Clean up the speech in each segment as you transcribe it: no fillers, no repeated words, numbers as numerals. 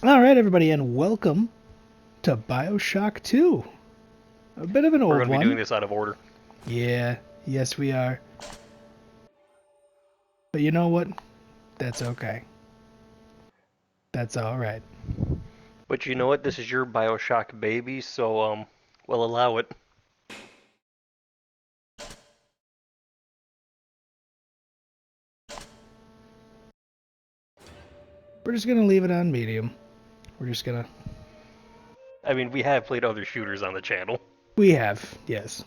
Alright, everybody, and welcome to Bioshock 2. A bit of an We're old going to be one. doing this out of order. Yeah, yes we are. But you know what? That's okay. That's alright. But you know what? This is your Bioshock baby, so we'll allow it. We're just gonna leave it on medium. We're just gonna... I mean, we have played other shooters on the channel. We have, yes.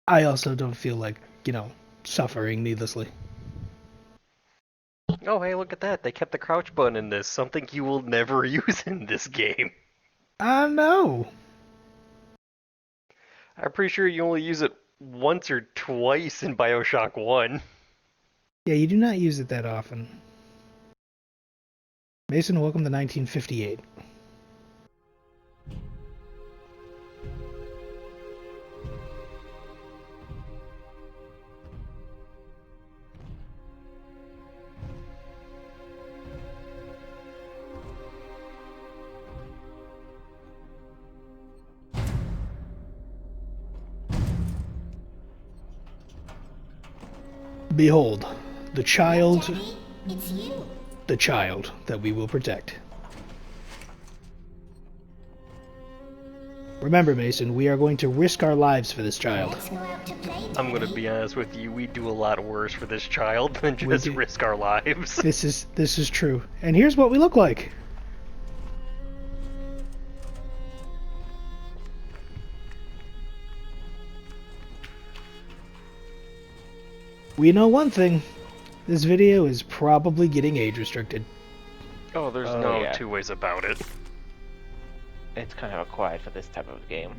I also don't feel like, suffering needlessly. Oh, hey, look at that. They kept the crouch button in this, something you will never use in this game. I know! I'm pretty sure you only use it once or twice in Bioshock 1. Yeah, you do not use it that often. Mason, welcome to 1958. Behold, the child... Daddy, it's you. The child that we will protect. Remember, Mason, we are going to risk our lives for this child. Let's go out to play, I'm going to Daddy. be honest with you, we do a lot worse for this child than We just do. risk our lives. This is true. And here's what we look like. We know one thing. This video is probably getting age restricted. Oh, there's Oh, no yeah. two ways about it. It's kind of quiet for this type of game.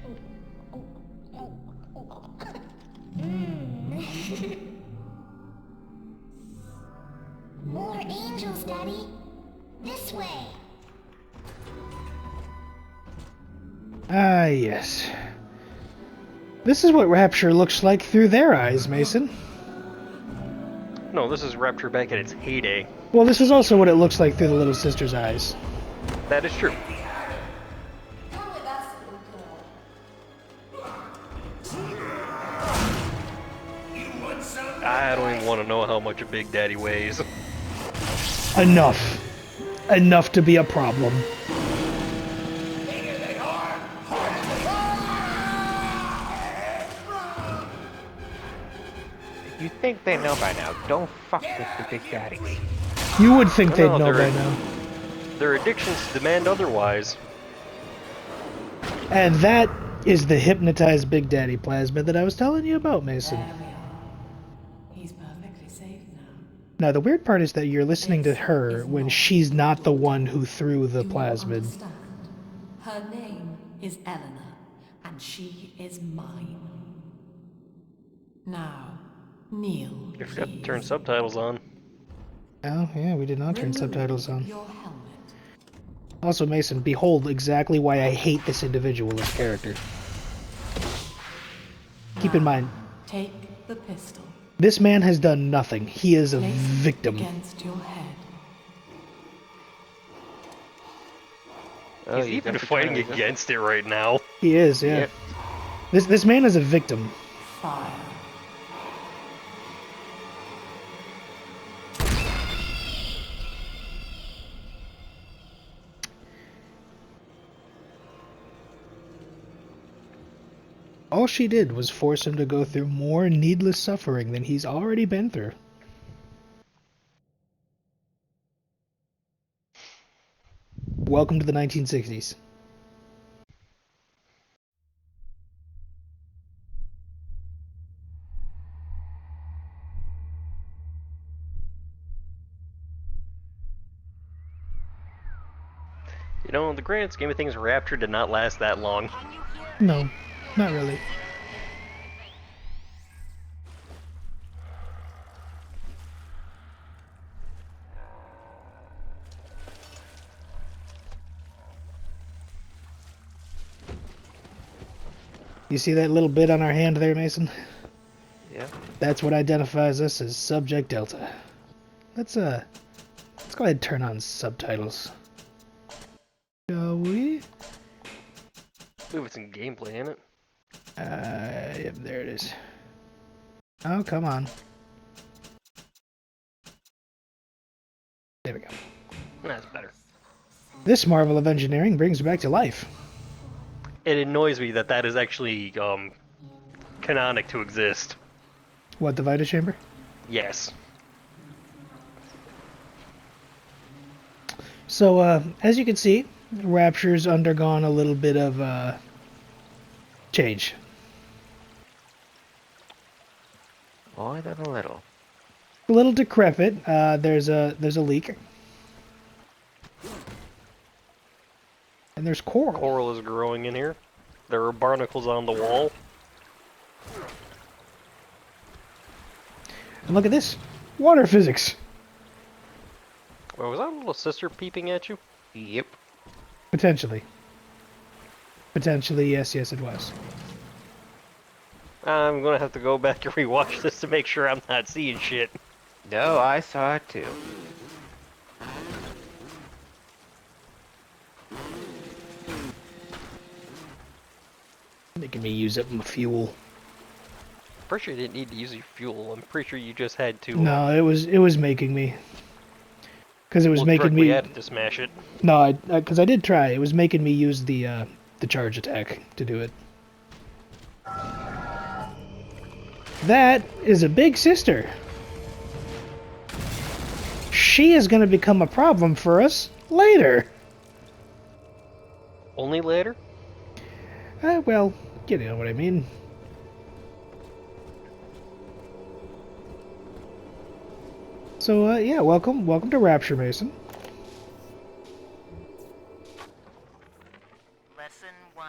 More angels, Daddy. This way. Ah, yes. This is what Rapture looks like through their eyes, Mason. No, this is Rapture back at its heyday. Well, this is also what it looks like through the little sister's eyes. That is true. I don't even want to know how much a Big Daddy weighs. Enough. Enough to be a problem. You think they know by now? Don't fuck with the Big Daddy. You would think they'd No, know by they're- now. Their addictions demand otherwise. And that is the hypnotized Big Daddy plasma that I was telling you about, Mason. There we are. He's perfectly safe now. Now, the weird part is that you're listening to her when she's not the one who threw the You plasmid. understand. Her name is Eleanor, and she is mine. Now, kneel. You forgot to please. turn subtitles on. Oh, yeah, we did not turn Remove subtitles on. Your helmet. Also, Mason, behold exactly why I hate this individual as character. Keep in Now, mind, Take the pistol. this man has done nothing. He is a Place it victim. against your head. Oh, He's you even got the fighting turn. against it right now. He is, yeah. Yep. This man is a victim. Fire. All she did was force him to go through more needless suffering than he's already been through. Welcome to the 1960s. You know, in the grand scheme of things, Rapture did not last that long. No, not really. You see that little bit on our hand there, Mason? Yeah. That's what identifies us as Subject Delta. Let's go ahead and turn on subtitles. Shall we? Ooh, it's in gameplay, ain't it? Yep, there it is. Oh, come on. There we go. That's better. This marvel of engineering brings me back to life. It annoys me that that is actually canonic to exist. What, the Vita Chamber? Yes. So, as you can see, Rapture's undergone a little bit of, change. More than a little. A little decrepit. There's a leak. And there's coral. Coral is growing in here. There are barnacles on the wall. And look at this. Water physics. Well, was that a little sister peeping at you? Yep. Potentially. Potentially, yes, it was. I'm gonna have to go back and rewatch this to make sure I'm not seeing shit. No, I saw it too. Making me use up my fuel. Pretty sure you didn't need to use your fuel. I'm pretty sure you just had to. No, it was making me. Because it was Well, making directly me. at it to smash it. No, because I did try. It was making me use the charge attack to do it. That is a big sister. She is going to become a problem for us later. Only later? Well, you know what I mean. So, yeah, welcome to Rapture, Mason. Lesson 1,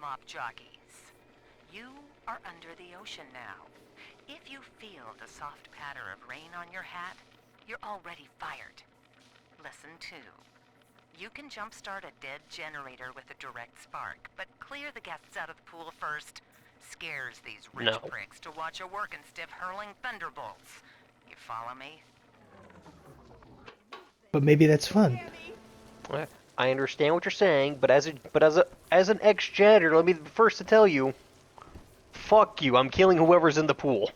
Mop Jockeys. You are under the ocean now. If you feel the soft patter of rain on your hat, you're already fired. Lesson 2. You can jumpstart a dead generator with a direct spark, but clear the guests out of the pool first. Scares these rich No. pricks to watch a working stiff hurling thunderbolts. You follow me? But maybe that's fun. I understand what you're saying, but as an ex-janitor, let me be the first to tell you, fuck you. I'm killing whoever's in the pool.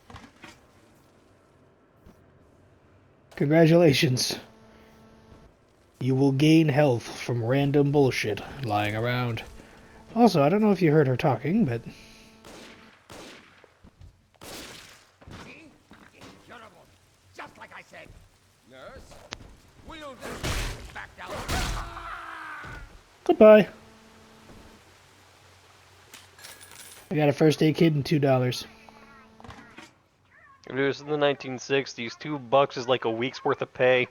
Congratulations. You will gain health from random bullshit lying around. Also, I don't know if you heard her talking, but... Incurable. Just like I said. Nurse, wheel this back down. Goodbye. I got a first aid kit and $2. If it was in the 1960s, $2 is like a week's worth of pay.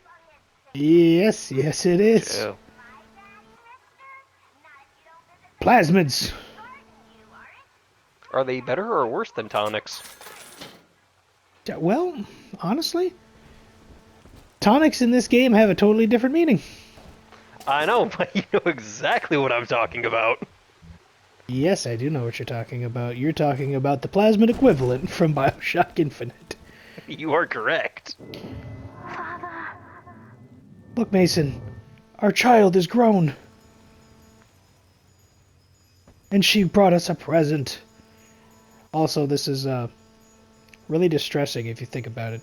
Yes, it is. Yeah. Plasmids. Are they better or worse than tonics? Yeah, well, honestly, tonics in this game have a totally different meaning. I know, but you know exactly what I'm talking about. Yes, I do know what you're talking about. You're talking about the plasmid equivalent from BioShock Infinite. You are correct. Look, Mason, our child is grown. And she brought us a present. Also, this is really distressing if you think about it.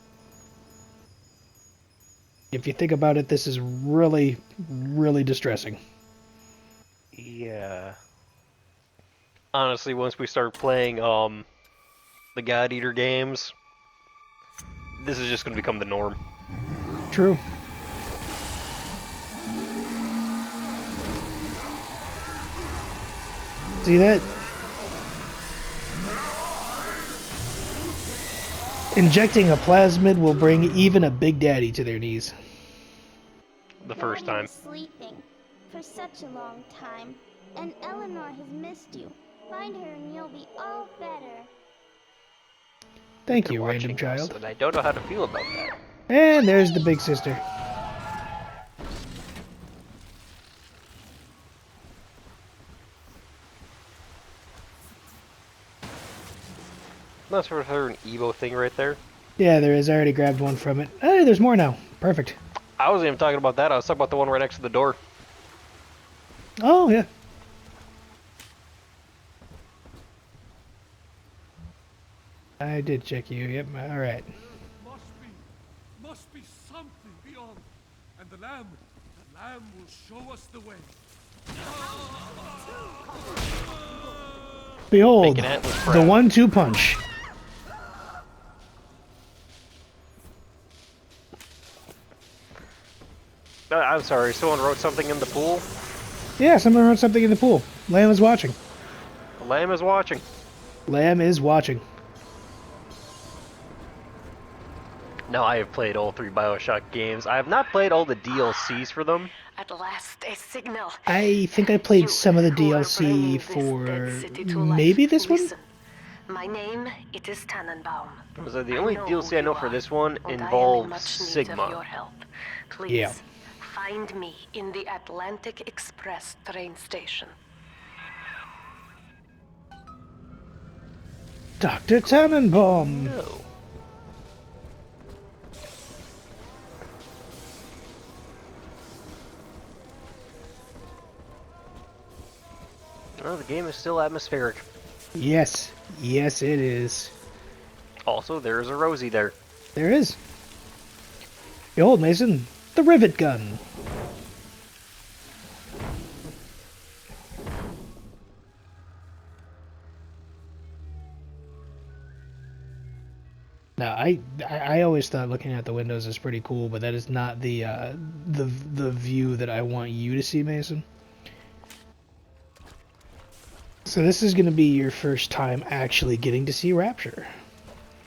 If you think about it, this is really, really distressing. Yeah. Honestly, once we start playing the God Eater games, this is just going to become the norm. True. See that? Injecting a plasmid will bring even a Big Daddy to their knees. The first Daddy time. was sleeping for such a long time, and Eleanor has missed you. Find her and you'll be all better. Thank They're you, random watching us, child. and I don't know how to feel about that. And there's the big sister. That's for her an Evo thing right there. Yeah, there is. I already grabbed one from it. Hey, there's more now. Perfect. I wasn't even talking about that. I was talking about the one right next to the door. Oh, yeah. I did check you. Yep. All right. Must be something beyond. And the lamb will show us the way. Behold, Making Atlas the proud. 1-2 punch. I'm sorry, someone wrote something in the pool. Yeah, someone wrote something in the pool. Lamb is watching. The lamb is watching. Lamb is watching. Now, I have played all 3 Bioshock games. I have not played all the DLCs for them. At last, a signal. I think I played You some of the who are DLC bringing this dead for city to maybe life, this one? listen. My name, it is Tannenbaum. So the only DLC I know for this one and I am in involves much need of Sigma. your help. Please, Yeah. find me in the Atlantic Express train station. Dr. Tannenbaum. No. Well, the game is still atmospheric. Yes. Yes, it is. Also, there's a Rosie there. There is. Behold, Mason, the rivet gun. Now, I always thought looking at the windows is pretty cool, but that is not the view that I want you to see, Mason. So this is going to be your first time actually getting to see Rapture,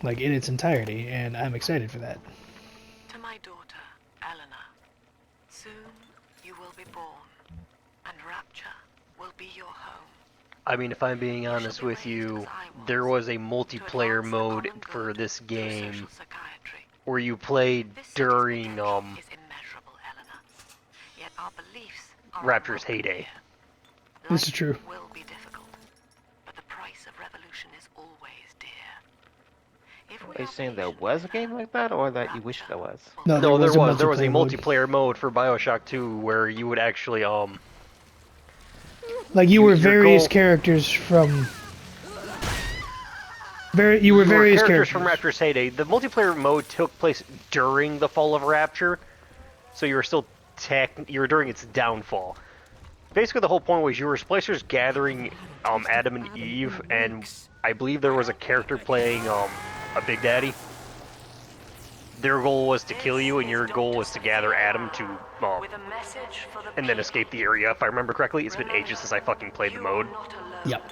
like in its entirety, and I'm excited for that. To my daughter, Eleanor. Soon you will be born, and Rapture will be your home. I mean, if I'm being honest with you, there was a multiplayer mode for this game where you played during Rapture's heyday. This is true. Will be difficult, but the price of revolution is always dear. If we Are you are saying there patient was a game enough, like that, or that you wish Rapture there was? No, No, there was a multiplayer mode. multiplayer mode for Bioshock 2 where you would actually Like you were your various goal- characters from. You were various characters from Rapture's heyday. The multiplayer mode took place during the fall of Rapture, so you were still you were during its downfall. Basically, the whole point was you were splicers gathering Adam and Eve, and I believe there was a character playing a Big Daddy. Their goal was to kill you, and your goal was to gather Adam to with a message for the and then escape the area. If I remember correctly, it's been ages since I fucking played the mode. Yep.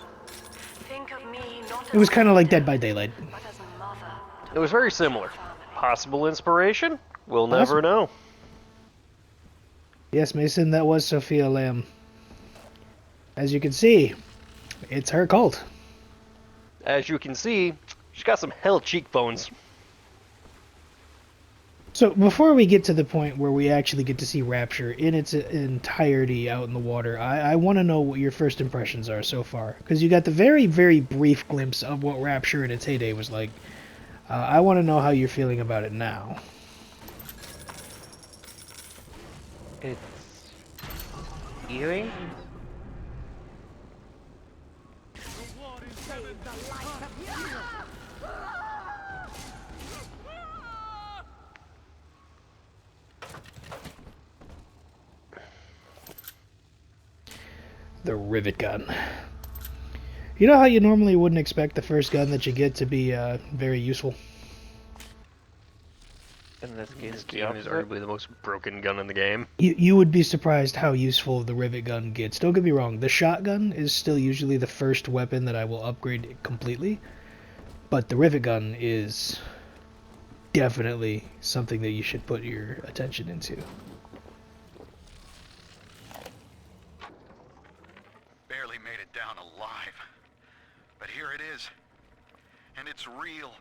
Think of me not It was as kind of like leader, Dead by Daylight. but as mother to It was very similar. family. Possible inspiration? We'll never know. Yes, Mason, that was Sophia Lamb. As you can see, it's her cult. As you can see, she's got some hell cheekbones. So before we get to the point where we actually get to see Rapture in its entirety out in the water, I want to know what your first impressions are so far. Because you got the very, very brief glimpse of what Rapture in its heyday was like. I want to know how you're feeling about it now. It's eerie. The rivet gun. You know how you normally wouldn't expect the first gun that you get to be very useful? In this case, This the game is opposite. arguably the most broken gun in the game. You would be surprised how useful the rivet gun gets. Don't get me wrong, the shotgun is still usually the first weapon that I will upgrade completely, but the rivet gun is definitely something that you should put your attention into. Barely made it down alive. But here it is. And it's real.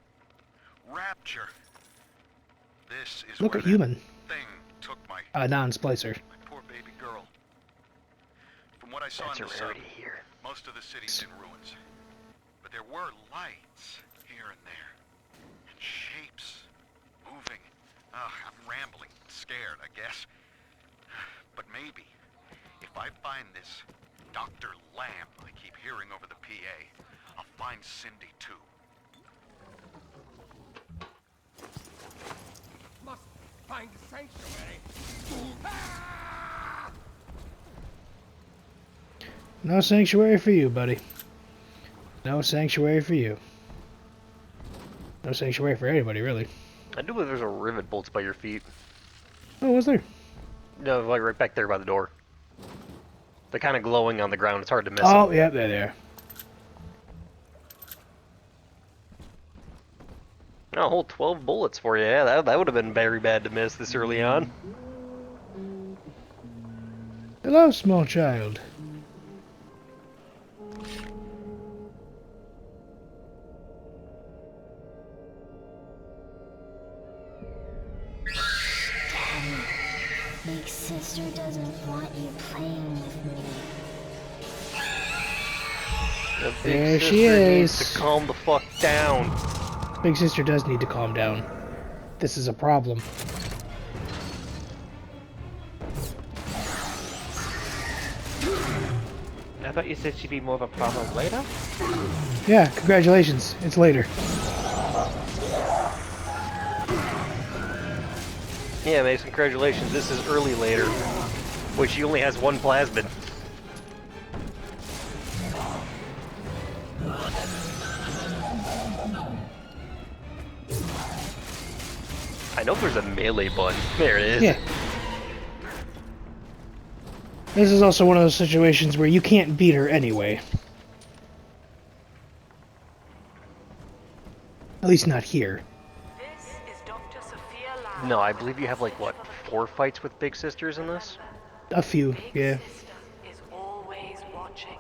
Rapture. This is Look where at that human, thing took my non-splicer. poor baby girl. From what I saw That's in a the sun, rarity here. most of the city's in ruins. But there were lights here and there. And shapes moving. I'm rambling, scared, I guess. But maybe, if If I find this Dr. Lamb I keep hearing over the PA, I'll find Cindy too. Must find a sanctuary. Ah! No sanctuary for you, buddy. No sanctuary for you. No sanctuary for anybody, really. I do believe there's a rivet bolts by your feet. Oh, was there? No, like right back there by the door. They're kind of glowing on the ground. It's hard to miss Oh, them. yeah, they're there. Oh, a whole 12 bullets for you. Yeah, that would have been very bad to miss this early on. Hello, small child. Big sister doesn't want you playing with me. The big There sister she needs is. to calm the fuck down. Big sister does need to calm down. This is a problem. I thought you said she'd be more of a problem later? Yeah, congratulations. It's later. Yeah, Mason, congratulations. This is early later, which he only has one plasmid. I know there's a melee button. There it is. Yeah. This is also one of those situations where you can't beat her anyway. At least not here. This is Dr. Sophia Lamb. No, I believe you have like, what, 4 fights with big sisters in this? A few, yeah. Sister is always watching.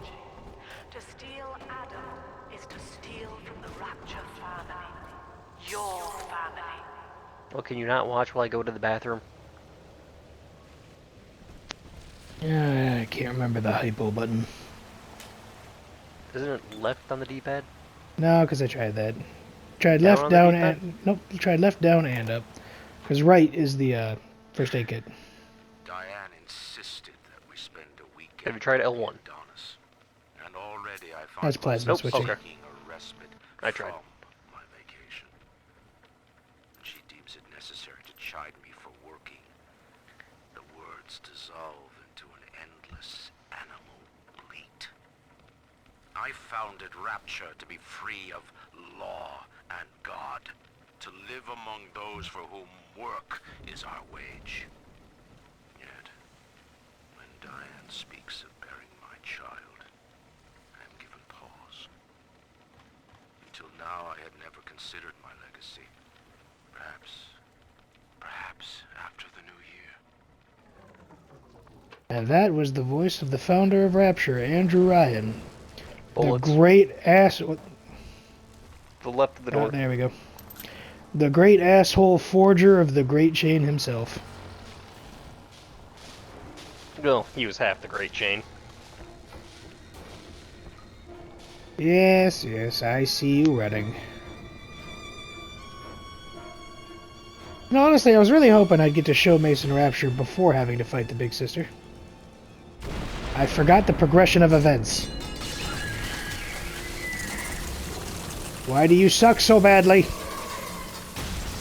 To steal Adam is to steal from the Rapture family. Your family. Well, can you not watch while I go to the bathroom? I can't remember the hypo button. Isn't it left on the D-pad? No, because I tried that. Tried Down left, on the down, D-pad? and... Nope, tried left, down, and up. Because right is the first aid kit. Diane insisted that we spend a weekend Have you tried L1? in Adonis. And already I find That's plasma Nope, switching. okay. taking a respite I tried. from my vacation. She deems it necessary to chide me for working. The words dissolve into an endless animal bleat. I founded Rapture to be free of law and God, to live among those for whom work is our wage. Yet, when Diane speaks of bearing my child, I am given pause. Until now, I had never considered my legacy. Perhaps after the new year. And that was the voice of the founder of Rapture, Andrew Ryan. Bullets. The great ass... The left of the Oh, door. there we go. The great asshole forger of the Great Chain himself. Well, he was half the Great Chain. Yes, yes, I see you running. And honestly, I was really hoping I'd get to show Mason Rapture before having to fight the Big Sister. I forgot the progression of events. Why do you suck so badly?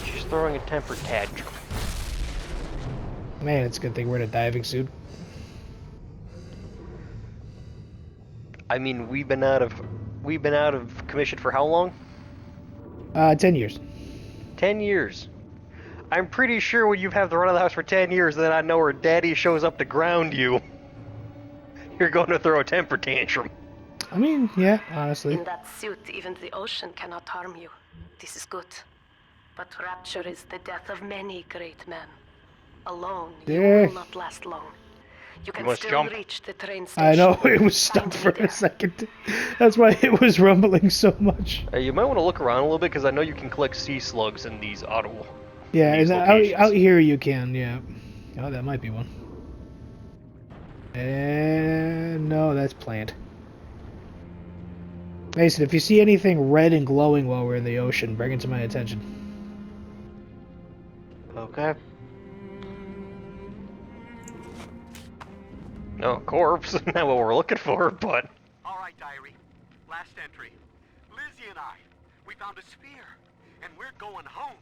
She's throwing a temper tantrum. Man, it's a good thing we're in a diving suit. I mean, we've been out of commission for how long? 10 years. 10 years. I'm pretty sure when you've had the run of the house for 10 years, then I know where Daddy shows up to ground you. You're going to throw a temper tantrum. I mean, yeah, honestly. In that suit, even the ocean cannot harm you. This is good. But Rapture is the death of many great men. Alone, you Yeah. will not last long. You can must still jump. reach the train station. I know, it was stuck for a second. That's why it was rumbling so much. You might want to look around a little bit, because I know you can collect sea slugs in these auto... Yeah, these out locations. here you can, yeah. Oh, that might be one. And no, that's plant. Mason, if you see anything red and glowing while we're in the ocean, bring it to my attention. Okay. No, corpse. Not what we're looking for, but... All right, diary. Last entry. Lizzie and I, we found a sphere, and we're going home.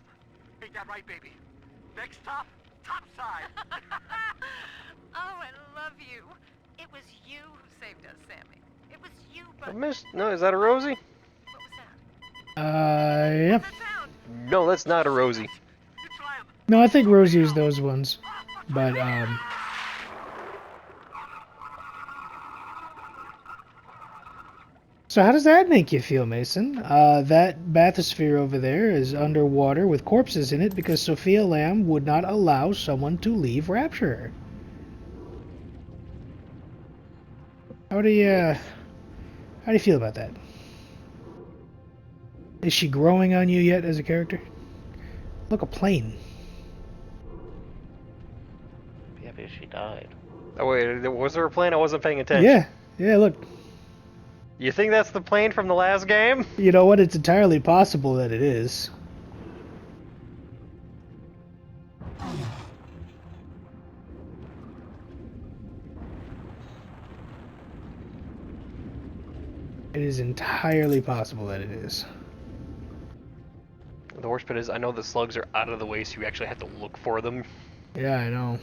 Ain't that right, baby? Next stop, topside. Oh, I love you. It was you who saved us, Sammy. It was you, I but... missed... No, is that a Rosie? What was that? Yeah. What's that sound? No, that's not a Rosie. It's Lamb. No, I think Rosie is those ones. But, So how does that make you feel, Mason? That bathysphere over there is underwater with corpses in it because Sophia Lamb would not allow someone to leave Rapture. How do you feel about that? Is she growing on you yet as a character? Look, a plane. Yeah, because she died. Oh wait, was there a plane? I wasn't paying attention. Yeah, look. You think that's the plane from the last game? You know what? It's entirely possible that it is. It is entirely possible that it is. The worst part is, I know the slugs are out of the way, so you actually have to look for them. Yeah, I know.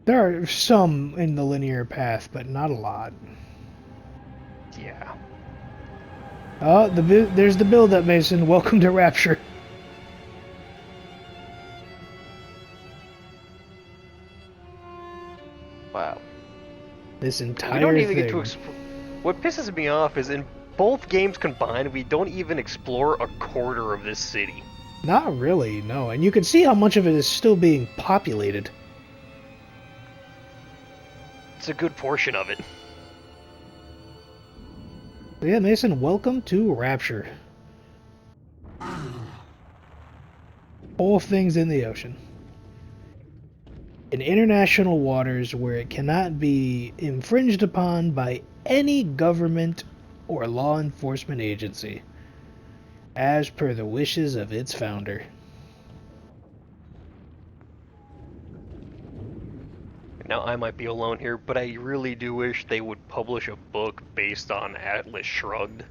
There are some in the linear path, but not a lot. Yeah. Oh, there's the build-up, Mason. Welcome to Rapture. Wow. This entire We don't even thing. get to explore. What pisses me off is in both games combined, we don't even explore a quarter of this city. Not really, no. And you can see how much of it is still being populated. It's a good portion of it. So yeah, Mason, welcome to Rapture. All things in the ocean. In international waters where it cannot be infringed upon by any government or law enforcement agency, as per the wishes of its founder. Now, I might be alone here, but I really do wish they would publish a book based on Atlas Shrugged.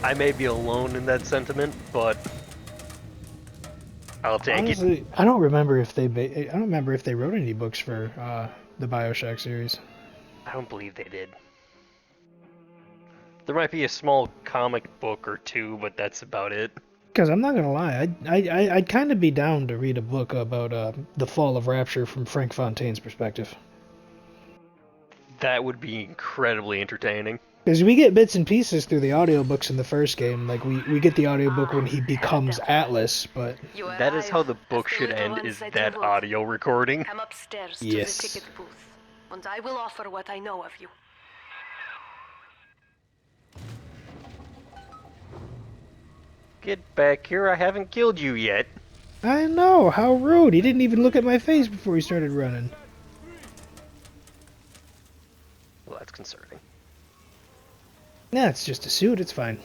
I may be alone in that sentiment, but I'll take Honestly, it. I don't remember if they wrote any books for the BioShock series. I don't believe they did. There might be a small comic book or two, but that's about it. Because I'm not gonna lie, I'd kind of be down to read a book about the fall of Rapture from Frank Fontaine's perspective. That would be incredibly entertaining. Because we get bits and pieces through the audiobooks in the first game. Like, we get the audiobook when he becomes Atlas, but... That is how the book should end, is that audio recording. Come upstairs Yes. to the ticket booth, and I will offer what I know of you. Get back here, I haven't killed you yet. I know, how rude. He didn't even look at my face before he started running. Well, that's concerning. Nah, it's just a suit, it's fine.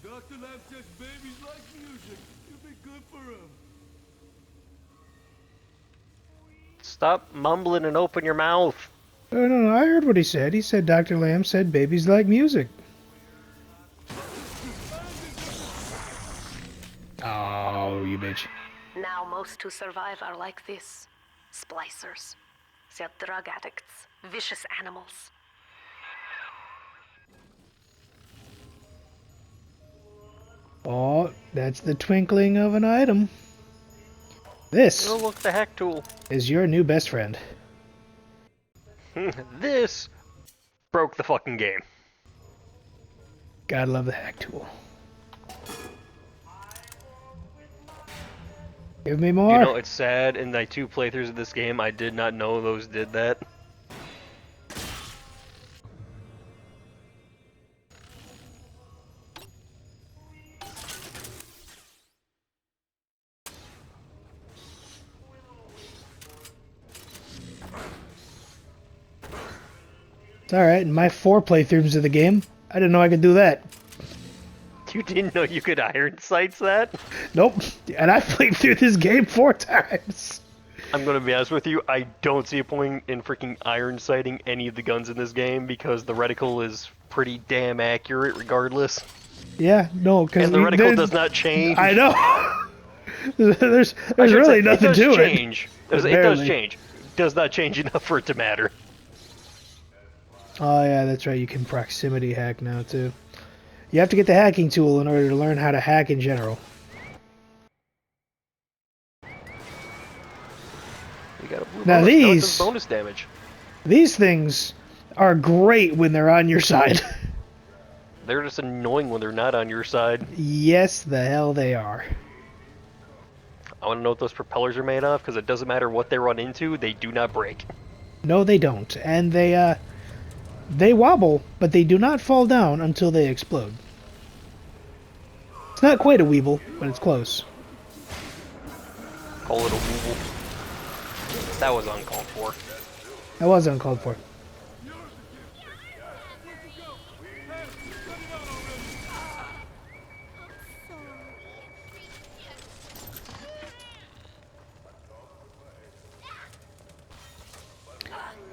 Dr. Lamb says babies like music. It'll be good for them. Stop mumbling and open your mouth. Oh, no, I heard what he said. He said Dr. Lamb said babies like music. Oh, you bitch. Now most who survive are like this. Splicers. They're drug addicts. Vicious animals. Oh, that's the twinkling of an item. This Oh, look, the hack tool. is your new best friend. This broke the fucking game. Gotta love the hack tool. Give me more. You know, it's sad, in my 2 playthroughs of this game, I did not know those did that. It's alright. In my 4 playthroughs of the game, I didn't know I could do that. You didn't know you could iron sights that? Nope. And I played through this game 4 times. I'm gonna be honest with you, I don't see a point in freaking iron sighting any of the guns in this game because the reticle is pretty damn accurate regardless. Yeah, no, because And the reticle does not change. I know. there's I should really say, nothing it does to change. it. It does change. It does not change enough for it to matter. Oh yeah, that's right. You can proximity hack now too. You have to get the hacking tool in order to learn how to hack in general. You got a blue Now bonus. No, it these does bonus damage. These things are great when they're on your side. They're just annoying when they're not on your side. Yes, the hell they are. I want to know what those propellers are made of, because it doesn't matter what they run into, they do not break. No, they don't. And they wobble, but they do not fall down until they explode. It's not quite a weeble, but it's close. Call it a wooble. That was uncalled for. That was uncalled for.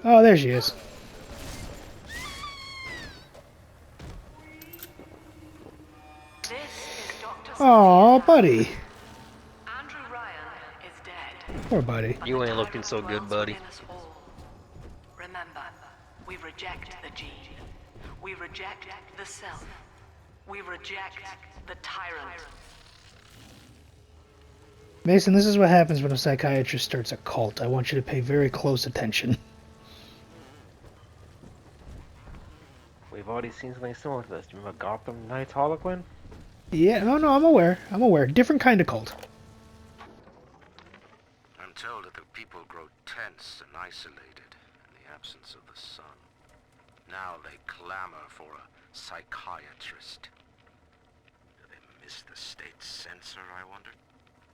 Oh, there she is. Oh, buddy. Andrew Ryan is dead. Poor buddy. You ain't looking so good, buddy. Remember, we reject the gene. We reject the self. We reject the tyrant. Mason, this is what happens when a psychiatrist starts a cult. I want you to pay very close attention. We've already seen something similar to this. Do you remember Gotham Knights Harlequin? Yeah, no, I'm aware. I'm aware. Different kind of cult. I'm told that the people grow tense and isolated in the absence of the sun. Now they clamor for a psychiatrist. Do they miss the state censor, I wonder?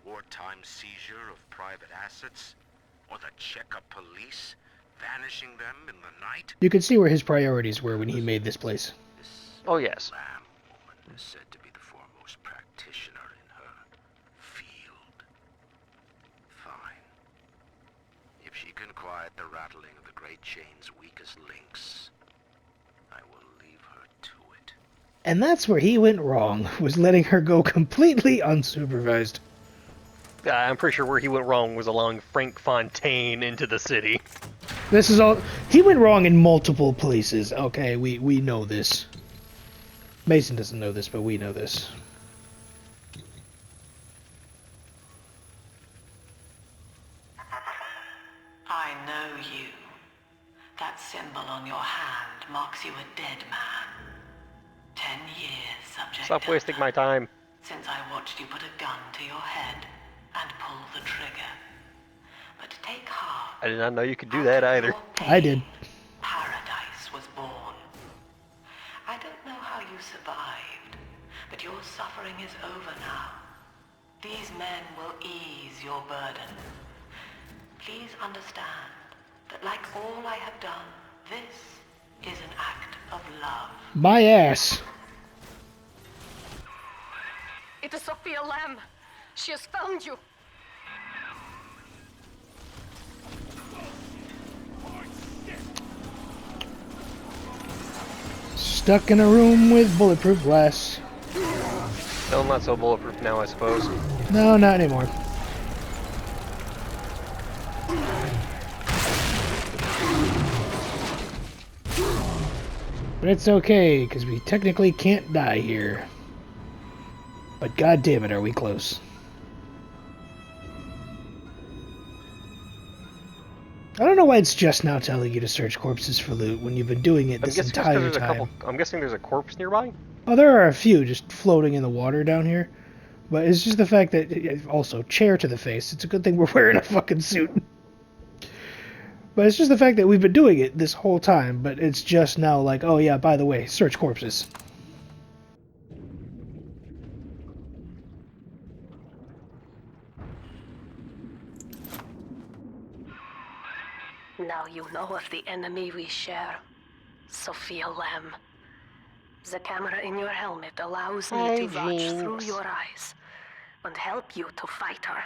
Wartime seizure of private assets? Or the checkup police? Vanishing them in the night? You could see where his priorities were when he made this place. This Oh, yes. Lamb woman is said to be the foremost practitioner in her field. Fine. If she can quiet the rattling of the Great Chain's weakest links, I will leave her to it. And that's where he went wrong, was letting her go completely unsupervised. I'm pretty sure where he went wrong was allowing Frank Fontaine into the city. This is all... He went wrong in multiple places. Okay, we know this. Mason doesn't know this, but we know this. I know you. That symbol on your hand marks you a dead man. 10 years, subject. Stop wasting my time. Since I watched you put a gun to your head and pull the trigger. But take heart. I did not know you could do that either. I did. Paradise was born. I don't know how you survived, but your suffering is over now. These men will ease your burden. Please understand that like all I have done, this is an act of love. My ass. It is Sophia Lamb. She has found you. Stuck in a room with bulletproof glass. Well, not so bulletproof now, I suppose. No, not anymore. But it's okay, because we technically can't die here. But god damn it, are we close. I don't know why it's just now telling you to search corpses for loot when you've been doing it this entire time. I'm guessing there's a corpse nearby? Oh, there are a few just floating in the water down here. But it's just the fact that... Also, chair to the face. It's a good thing we're wearing a fucking suit. But it's just the fact that we've been doing it this whole time, but it's just now like, oh yeah, by the way, search corpses. Now you know of the enemy we share. Sophia Lamb. The camera in your helmet allows me Hi, to watch through Jinx. your eyes and help you to fight her.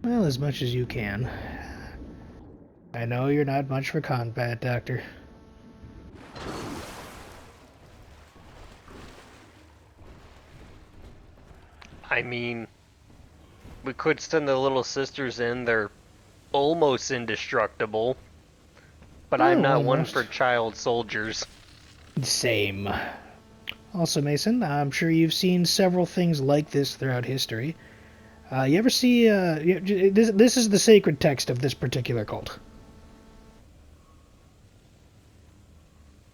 Well, as much as you can. I know you're not much for combat, Doctor. I mean, we could send the little sisters in. They're almost indestructible. But I'm Oh, not one almost. for child soldiers. Same. Also, Mason, I'm sure you've seen several things like this throughout history. You ever see, this is the sacred text of this particular cult.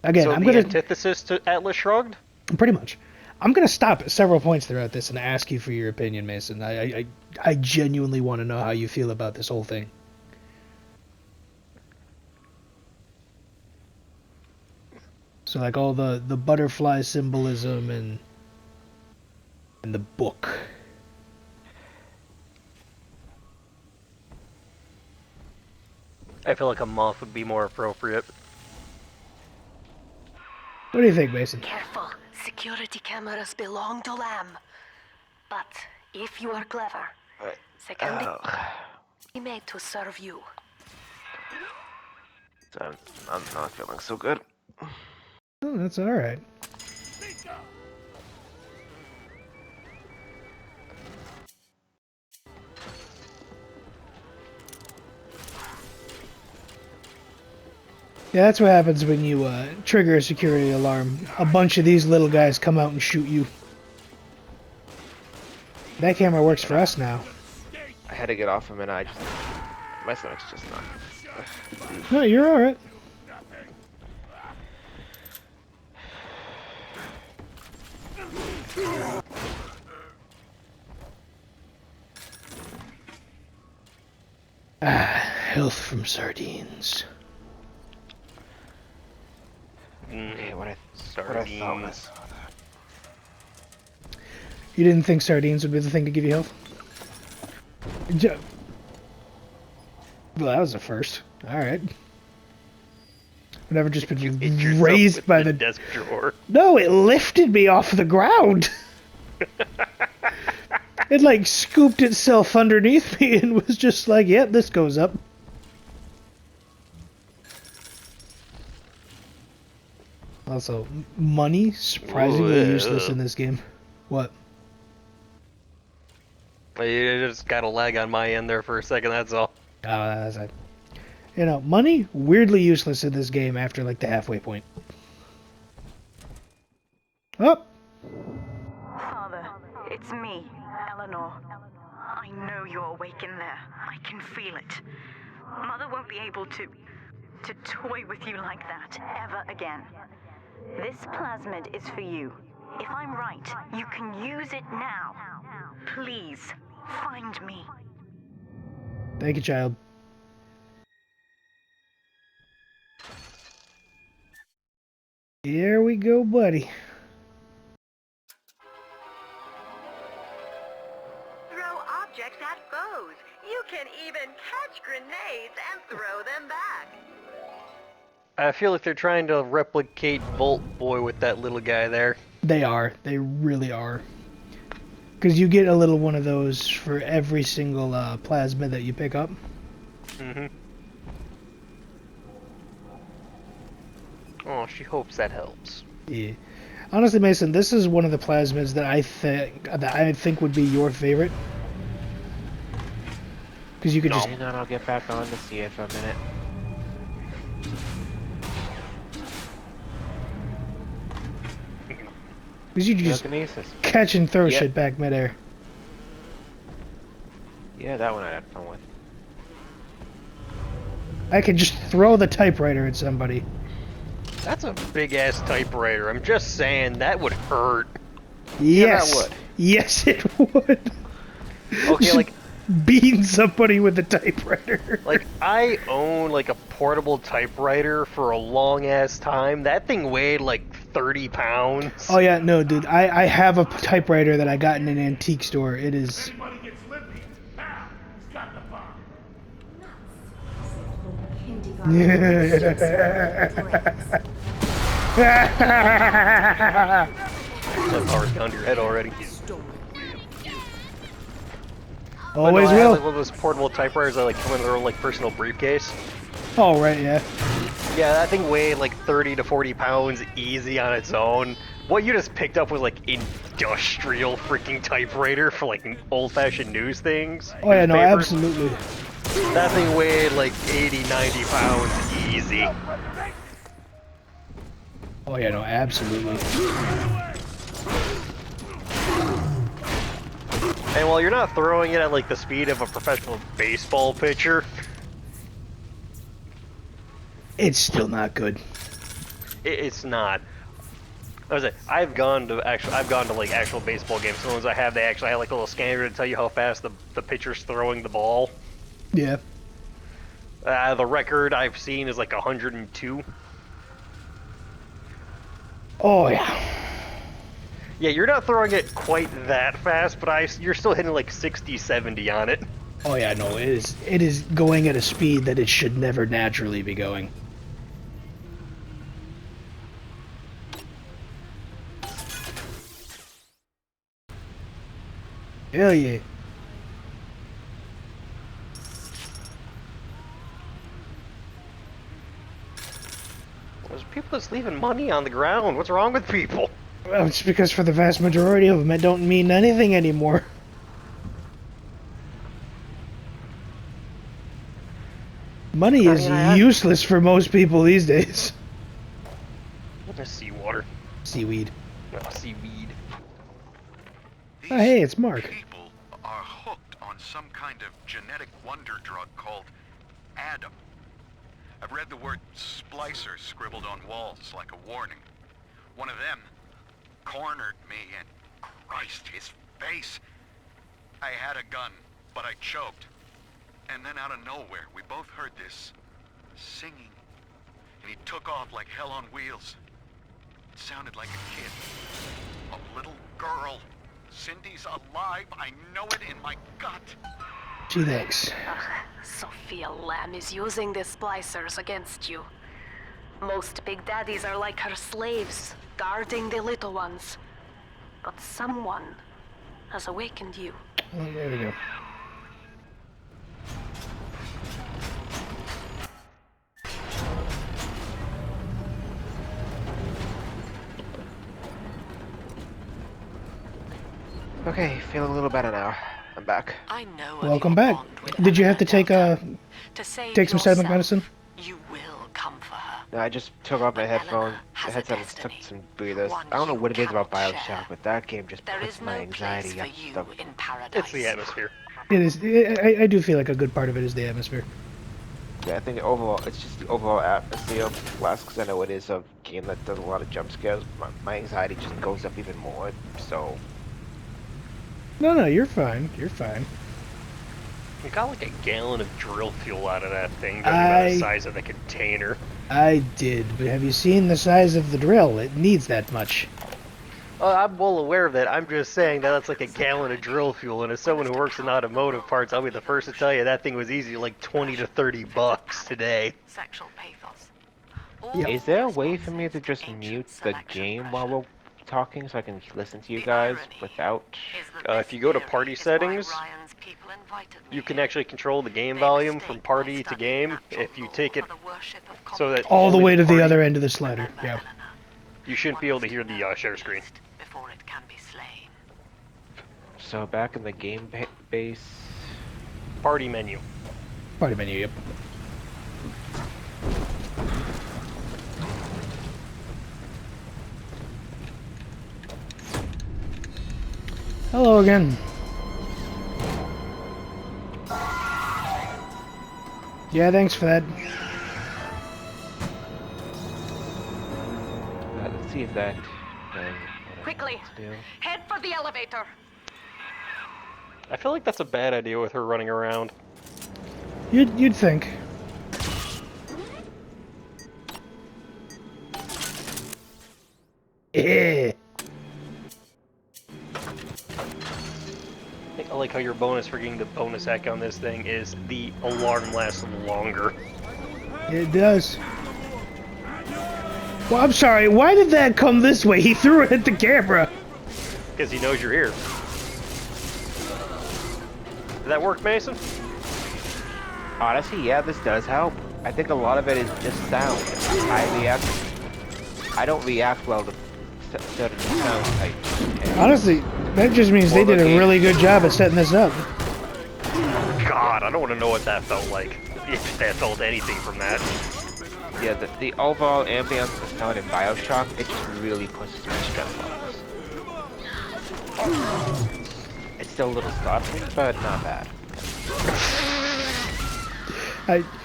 Again, So I'm the gonna... antithesis to Atlas Shrugged? Pretty much. I'm gonna stop at several points throughout this and ask you for your opinion, Mason. I genuinely want to know how you feel about this whole thing. So, like, all the butterfly symbolism and the book. I feel like a moth would be more appropriate. What do you think, Mason? Careful. Security cameras belong to Lamb. But if you are clever, they can be made to serve you. I'm not feeling so good. Oh, that's alright. Yeah, that's what happens when you trigger a security alarm. A bunch of these little guys come out and shoot you. That camera works for us now. I had to get off him, and my stomach's just not. No, you're alright. Ah, health from sardines. Okay, what I thought Sardines. was You didn't think sardines would be the thing to give you health? Well, that was a first. Alright. I've never just been Hit yourself raised with by the the... desk drawer. No, it lifted me off the ground! It, like, scooped itself underneath me and was just like, yep, this goes up. Also, money, surprisingly useless in this game. What? You just got a lag on my end there for a second, that's all. Oh, that's it. You know, money, weirdly useless in this game after, like, the halfway point. Oh! Father, it's me, Eleanor. I know you're awake in there. I can feel it. Mother won't be able to toy with you like that ever again. This plasmid is for you. If I'm right, you can use it now. Please, find me. Thank you, child. Here we go, buddy. Throw objects at foes. You can even catch grenades and throw them back. I feel like they're trying to replicate Volt Boy with that little guy there. They are. They really are. Because you get a little one of those for every single plasma that you pick up. Mm-hmm. Oh, she hopes that helps. Yeah. Honestly, Mason, this is one of the plasmids that I think would be your favorite. Because you could just... Hang on, I'll get back on to see it for a minute. Because you could just Telekinesis. catch and throw Yep. shit back midair. Yeah, that one I had fun with. I could just throw the typewriter at somebody. That's a big-ass typewriter. I'm just saying, that would hurt. Yes. that would. Yes, it would. Okay, like, Beating somebody with a typewriter. like I own, like, a portable typewriter for a long-ass time. That thing weighed, like, 30 pounds. Oh yeah, no, dude. I have a typewriter that I got in an antique store. It is... Anybody gets lippy, bam, he's got the bomb. That power's gone to your head already. But no, Always I have will. like one of those portable typewriters that like come in their own like personal briefcase. Oh, right, yeah. Yeah, that thing weighed like 30 to 40 pounds easy on its own. What you just picked up was like industrial freaking typewriter for like old-fashioned news things. Oh, yeah, no, newspapers. absolutely. That thing weighed like 80, 90 pounds easy. Oh, yeah, no, absolutely. And while you're not throwing it at like the speed of a professional baseball pitcher, It's still not good. it's not. I've gone to like actual baseball games. The ones I have, they actually have like a little scanner to tell you how fast the pitcher's throwing the ball. Yeah. The record I've seen is like 102. Oh, yeah. Yeah, you're not throwing it quite that fast, but you're still hitting like 60, 70 on it. Oh, yeah, no, it is going at a speed that it should never naturally be going. Hell yeah. There's people that's leaving money on the ground. What's wrong with people? Well, it's because for the vast majority of them, it don't mean anything anymore. Money is useless for most people these days. There's seawater. Seaweed. No, seaweed. Oh, hey, it's Mark. People are hooked on some kind of genetic wonder drug called Adam. I've read the word splicer scribbled on walls like a warning. One of them cornered me and Christ, his face. I had a gun, but I choked. And then out of nowhere, we both heard this singing. And he took off like hell on wheels. It sounded like a kid. A little girl. Cindy's alive. I know it in my gut. Gee, thanks. Sophia Lamb is using the splicers against you. Most big daddies are like her slaves, guarding the little ones. But someone has awakened you. Oh, there we go. Okay, feeling a little better now. I'm back. I know. Welcome back. Did you have to take some static medicine? You will come for her. No, I just took off my headphone. The headset took some breathers. I don't know what it is about Bioshock, but that game just puts my anxiety up. It's the atmosphere. It is. I do feel like a good part of it is the atmosphere. Yeah, I think overall, it's just the overall atmosphere. Last, because I know it is a game that does a lot of jump scares. My anxiety just goes up even more. So. No, you're fine. You're fine. You got like a gallon of drill fuel out of that thing, judging by the size of the container. I did, but have you seen the size of the drill? It needs that much. I'm well aware of that. I'm just saying that that's like a gallon of drill fuel, and as someone who works in automotive parts, I'll be the first to tell you that thing was easy, like 20 to 30 bucks today. Sexual pathos. Yeah. Is there a way for me to just mute the game while we're talking so I can listen to you guys without? If you go to party settings, you can actually control the game volume from party to game if you take it so that all the way to the other end of the slider. Yeah. You shouldn't be able to hear the share screen. So back in the game base. Party menu. Party menu, yep. Hello again. Yeah, thanks for that. Let's see if that. Quickly, head for the elevator. I feel like that's a bad idea with her running around. You'd think. Eh. I like how your bonus for getting the bonus hack on this thing is the alarm lasts longer. It does. Well, I'm sorry, why did that come this way? He threw it at the camera. Because he knows you're here. Did that work, Mason? Honestly, yeah, this does help. I think a lot of it is just sound. I don't react well to certain sound types. Honestly, that just means they did a really good job of setting this up. God, I don't want to know what that felt like. If that felt anything from that. Yeah, the overall ambience of the sound in Bioshock, it just really pushes my stress levels. It's still a little startling, but not bad.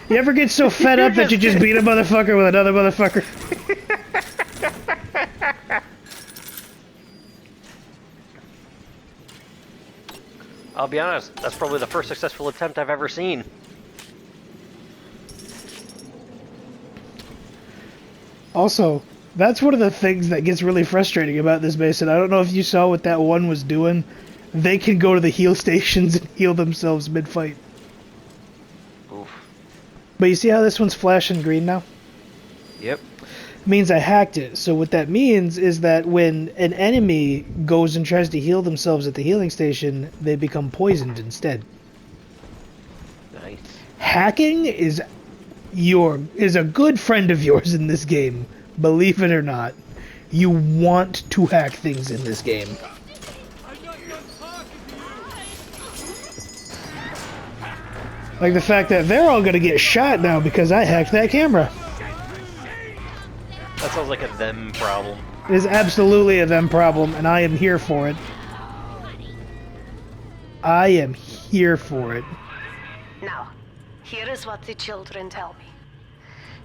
You ever get so fed up that you just beat a motherfucker with another motherfucker? I'll be honest, that's probably the first successful attempt I've ever seen. Also, that's one of the things that gets really frustrating about this, Mason. I don't know if you saw what that one was doing. They can go to the heal stations and heal themselves mid-fight. Oof. But you see how this one's flashing green now? Yep. Means I hacked it. So what that means is that when an enemy goes and tries to heal themselves at the healing station, they become poisoned instead. Nice. Hacking is a good friend of yours in this game. Believe it or not. You want to hack things in this game. Like the fact that they're all gonna get shot now because I hacked that camera. That sounds like a them problem. It is absolutely a them problem, and I am here for it. I am here for it. Now, here is what the children tell me.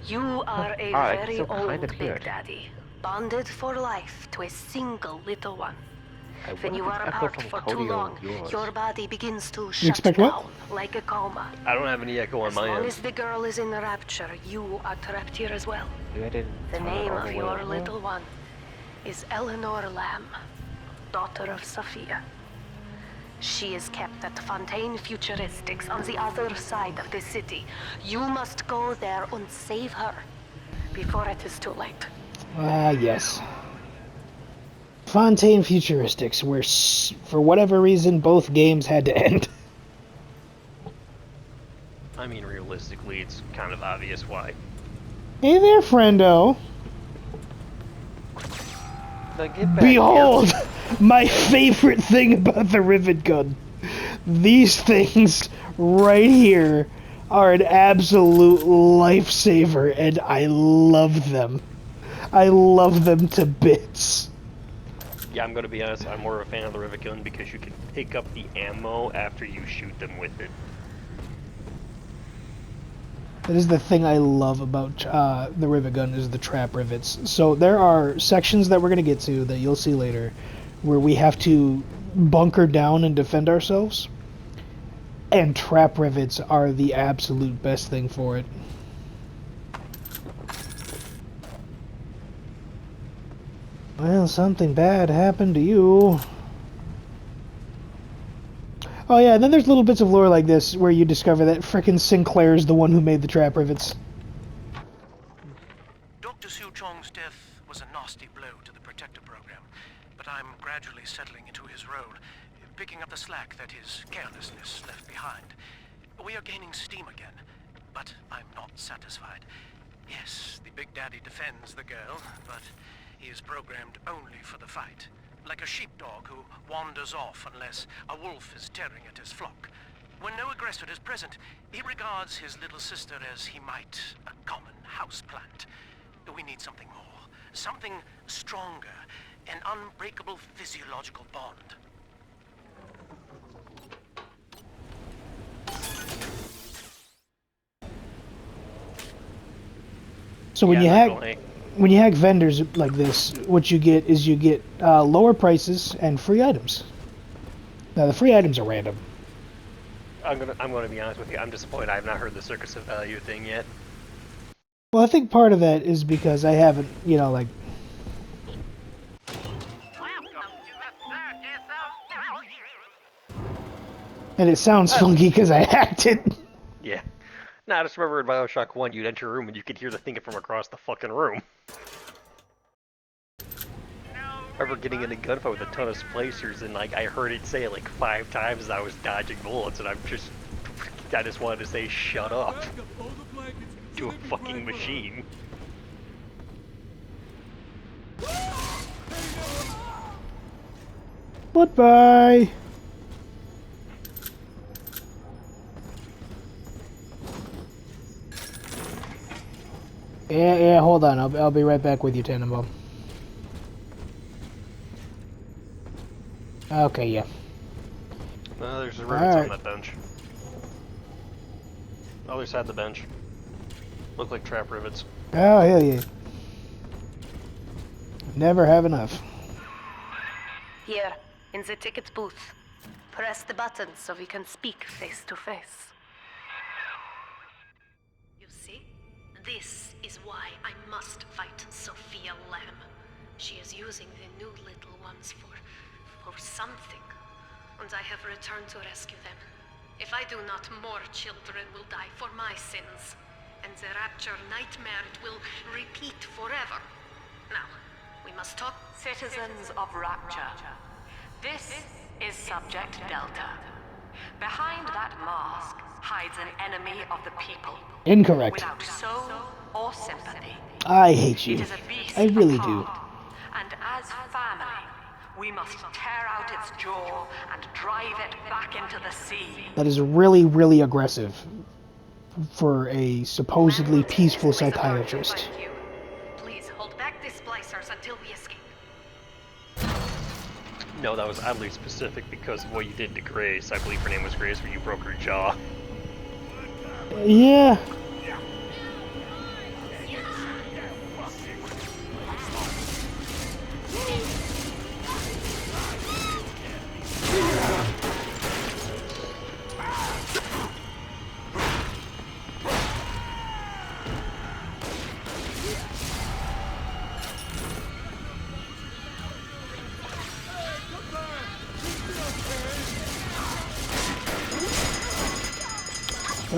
You are a Alright, very so old kind of Big weird. Daddy, bonded for life to a single little one. I When you wonder are if echo apart from for Cody too or long, yours. your body begins to You shut expect down what? like a coma. I don't have any echo on As my long end. as the girl is in the Rapture, you are trapped here as well. Maybe I didn't The turn it name all of the way your over. little one is Eleanor Lamb, daughter of Sophia. She is kept at Fontaine Futuristics on the other side of the city. You must go there and save her before it is too late. Ah, yes. Fontaine Futuristics, where for whatever reason both games had to end. I mean, realistically, it's kind of obvious why. Hey there, friendo. Now get back Behold, here. my favorite thing about the rivet gun. These things right here are an absolute lifesaver, and I love them. I love them to bits. Yeah, I'm gonna be honest, I'm more of a fan of the rivet gun because you can pick up the ammo after you shoot them with it. That is the thing I love about the rivet gun is the trap rivets. So there are sections that we're going to get to that you'll see later where we have to bunker down and defend ourselves. And trap rivets are the absolute best thing for it. Well, something bad happened to you. Oh yeah, and then there's little bits of lore like this where you discover that frickin' Sinclair's the one who made the trap rivets. Dr. Su Chong's death was a nasty blow to the Protector program, but I'm gradually settling into his role, picking up the slack that his carelessness left behind. We are gaining steam again, but I'm not satisfied. Yes, the Big Daddy defends the girl, but he is programmed only for the fight. Like a sheepdog who wanders off unless a wolf is tearing at his flock. When no aggressor is present, he regards his little sister as he might a common houseplant. We need something more, something stronger, an unbreakable physiological bond. So when Yeah, you hack, when you hack vendors like this, what you get is you get lower prices and free items. Now the free items are random. I'm gonna be honest with you. I'm disappointed. I have not heard the Circus of Value thing yet. Well, I think part of that is because I haven't, you know, like. And it sounds funky because I hacked it. Yeah. Nah, I just remember in Bioshock 1, you'd enter a room and you could hear the thing from across the fucking room. I remember getting in a gunfight with a ton of splicers, and like I heard it say it like 5 times as I was dodging bullets, and I just wanted to say shut up to a fucking machine. Goodbye. Yeah, hold on. I'll be right back with you, Tannenbaum. Okay, yeah. There's rivets on Alright. that bench. Other side of the bench. Look like trap rivets. Oh, hell yeah. Never have enough. Here, in the ticket booth. Press the button so we can speak face to face. You see? This is why I must fight Sophia Lamb. She is using the new little ones for something. And I have returned to rescue them. If I do not, more children will die for my sins. And the Rapture nightmare will repeat forever. Now, we must talk. Citizens of Rapture, this is Subject Delta. Behind that mask hides an enemy of the people. Incorrect. Without soul or sympathy. I hate you. It is a beast I really do. apart. And as family, we must tear out its jaw and drive it back into the sea. That is really, really aggressive for a supposedly peaceful psychiatrist. Please hold back the splicers until we escape. No, that was oddly specific because of what you did to Grace. I believe her name was Grace, where you broke her jaw. Yeah.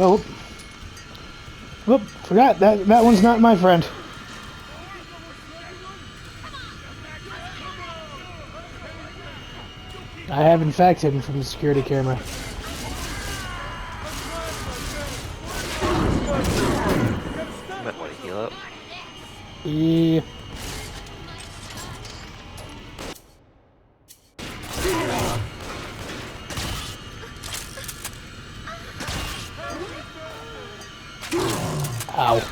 Oh. Whoop, forgot that one's not my friend. I have in fact hidden from the security camera. Might want to heal up. Yeah. Ow.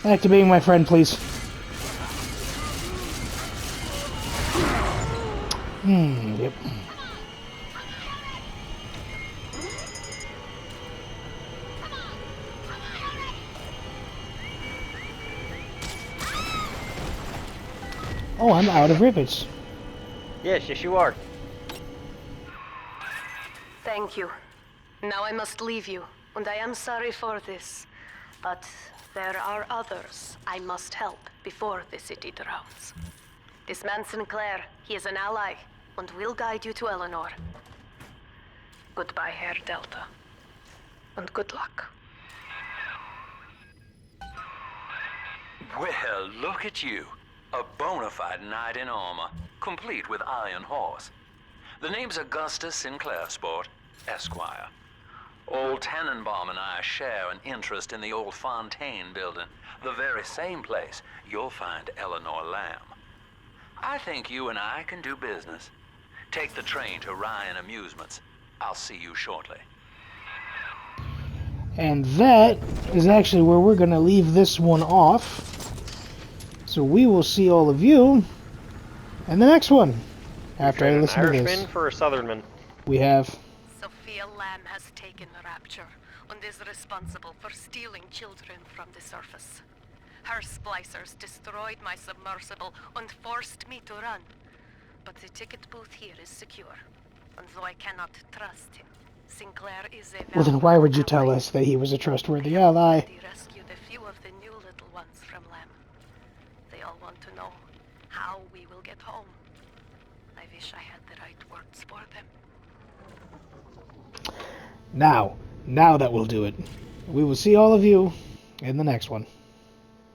Back to being my friend, please. Yep. Oh, I'm out of rivets. Yes, you are. Thank you. Now I must leave you, and I am sorry for this. But there are others I must help before the city drowns. This man Sinclair, he is an ally, and will guide you to Eleanor. Goodbye, Herr Delta. And good luck. Well, look at you. A bona fide knight in armor, complete with iron horse. The name's Augustus Sinclair, Sport, Esquire. Old Tannenbaum and I share an interest in the old Fontaine building, the very same place you'll find Eleanor Lamb. I think you and I can do business. Take the train to Ryan Amusements. I'll see you shortly. And that is actually where we're going to leave this one off. So we will see all of you in the next one. After I listen to this. An Irishman for a Southernman. We have... Sophia Lamb has taken Rapture and is responsible for stealing children from the surface. Her splicers destroyed my submersible and forced me to run. But the ticket booth here is secure. And though I cannot trust him, Sinclair is a Well, then why would you tell ally. us that he was a trustworthy ally? He rescued a few of the new little ones from Lamb. They all want to know how we will get home. I wish I had the right words for them. Now that will do it. We will see all of you in the next one.